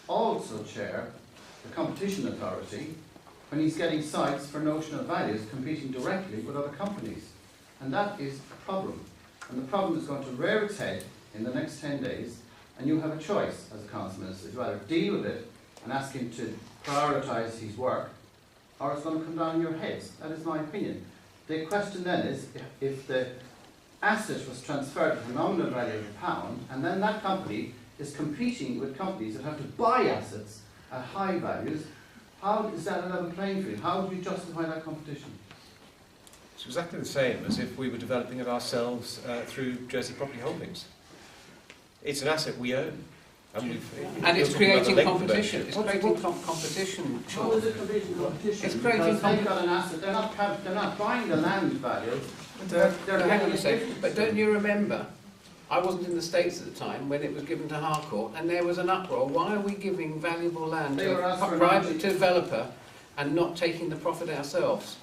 also chair the competition authority when he's getting sites for notional values competing directly with other companies. And that is a problem. And the problem is going to rear its head in the next 10 days, and you have a choice as a council minister to either deal with it and ask him to prioritise his work, or it's going to come down on your heads. That is my opinion. The question then is, if the asset was transferred at a nominal value of £1, and then that company is competing with companies that have to buy assets at high values, how is that a level playing field? How do you justify that competition? It's exactly the same as if we were developing it ourselves through Jersey Property Holdings. It's an asset we own. And it's creating competition. It's creating competition. How is it creating competition? It's creating because they've got an asset. They're not buying the land value. Hang on a second. But don't you remember? I wasn't in the States at the time when it was given to Harcourt, and there was an uproar. Why are we giving valuable land to a private developer and not taking the profit ourselves?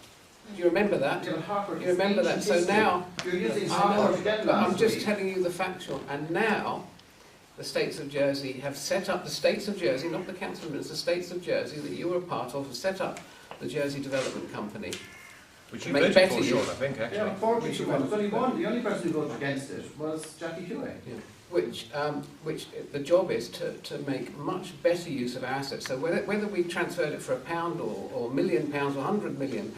Do you remember that? Yeah, you remember that? So now, you're using Harcourt to get that. I'm just telling you the factual. And now, the States of Jersey have set up, the States of Jersey, not the council ministers, the States of Jersey that you were a part of, have set up the Jersey Development Company. Which you voted for, Sean, I think, actually. Yeah, unfortunately, there was only one. The only person who voted against it was Jackie Hewitt. Yeah. Which the job is to make much better use of our assets. So whether we transferred it for £1 or £1 million or £100 million,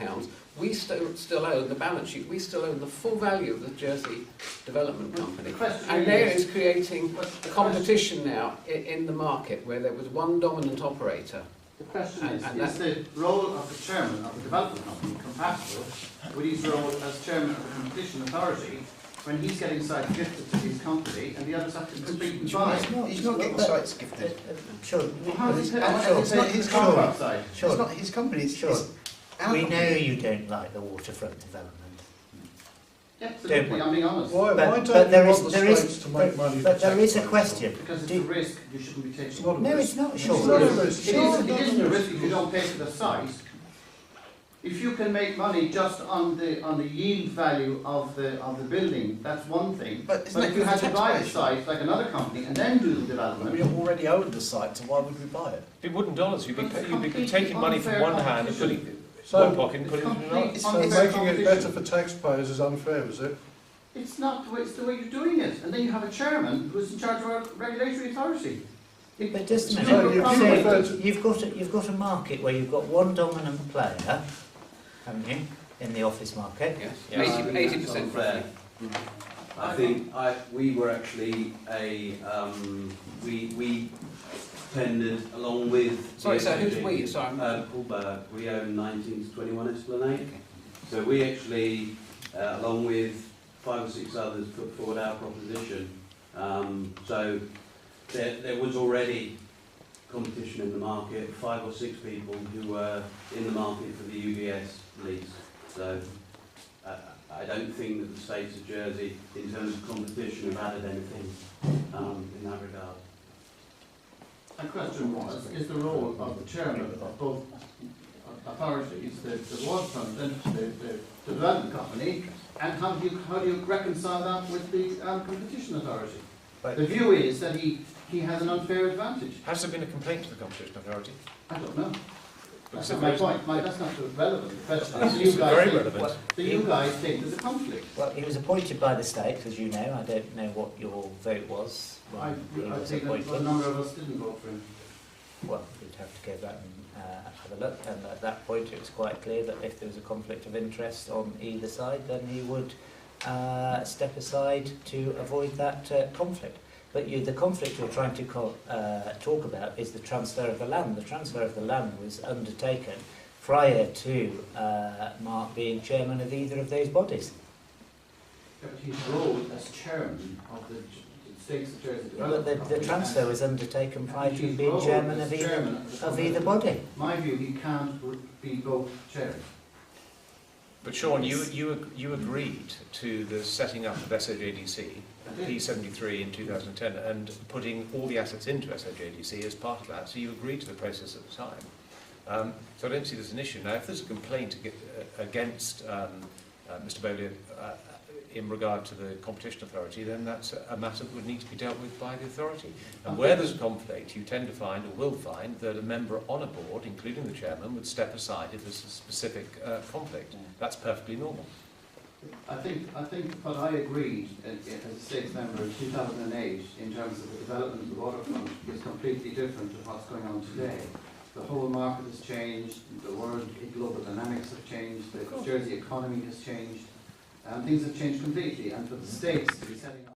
we still own the balance sheet. We still own the full value of the Jersey Development Company. And there is creating competition now in the market where there was one dominant operator. The question is the role of the chairman of the development company compatible with his role as chairman of the competition authority when he's getting sites gifted to his company and the others have to compete and buy? He's not getting sites gifted. Sure. How is it? It's not his company. Sure. It's not his company. It's we know you don't like the waterfront development. Absolutely, I'm being honest. Why don't there you is, want the states to make money? But there is a question. Because it's a risk you shouldn't be taking. No, it's not. Sure. It's not a risk. It isn't a risk if you don't pay for the site. If you can make money just on the yield value of the building, that's one thing. But if you had to buy the site like another company and then do the development, We already own the site, so why would we buy it? It wouldn't dollars. You'd be taking money from one hand and putting So one pocket and putting it in another. So making it better for taxpayers is unfair, is it? it's not the way, it's the way you're doing it. And then you have a chairman who's in charge of our regulatory authority. But just a So minute. You've got a market where you've got one dominant player, haven't you, in the office market? Yes. Yes. 80% fair. I think we were actually we tendered along with. Sorry, so who's we? Sorry. Paul we own 19 to 21 Esplanade. Okay. So we actually, along with 5 or 6 others, put forward our proposition. So there was already competition in the market, 5 or 6 people who were in the market for the UBS lease. So I don't think that the States of Jersey, in terms of competition, have added anything in that regard. The question was, is the role of the chairman of both authorities, the Waterfront and the development company, and how do you reconcile that with the competition authority? Right. The view is that he has an unfair advantage. Has there been a complaint to the competition authority? I don't know. Because That's not my point. That's not the relevant question. It's very relevant. Do you guys think there's a conflict? Well, he was appointed by the state, as you know. I don't know what your vote was I when he was think appointed. a number of us didn't vote for him. Well, you'd have to go back and have a look. And at that point, it was quite clear that if there was a conflict of interest on either side, then he would step aside to avoid that conflict. But the conflict you're trying to talk about is the transfer of the land. The transfer of the land was undertaken prior to Mark being chairman of either of those bodies. Yeah, but his role as chairman of the States of Jersey Well, Development the transfer was undertaken prior to his being role chairman as of chairman of either body. My view, he can't be both chairs. But Sean, you agreed to the setting up of SOJDC, P73 in 2010, and putting all the assets into SOJDC as part of that. So you agreed to the process at the time. So I don't see there's an issue. Now, if there's a complaint against Mr. Bowley in regard to the Competition Authority, then that's a matter that would need to be dealt with by the authority. And Okay. where there's a conflict, you tend to find, or will find, that a member on a board, including the chairman, would step aside if there's a specific conflict. That's perfectly normal. I think what I agreed as a States member in 2008 in terms of the development of the waterfront is completely different to what's going on today. The whole market has changed, the world global dynamics have changed, the Jersey economy has changed, and things have changed completely. And for the States to be setting up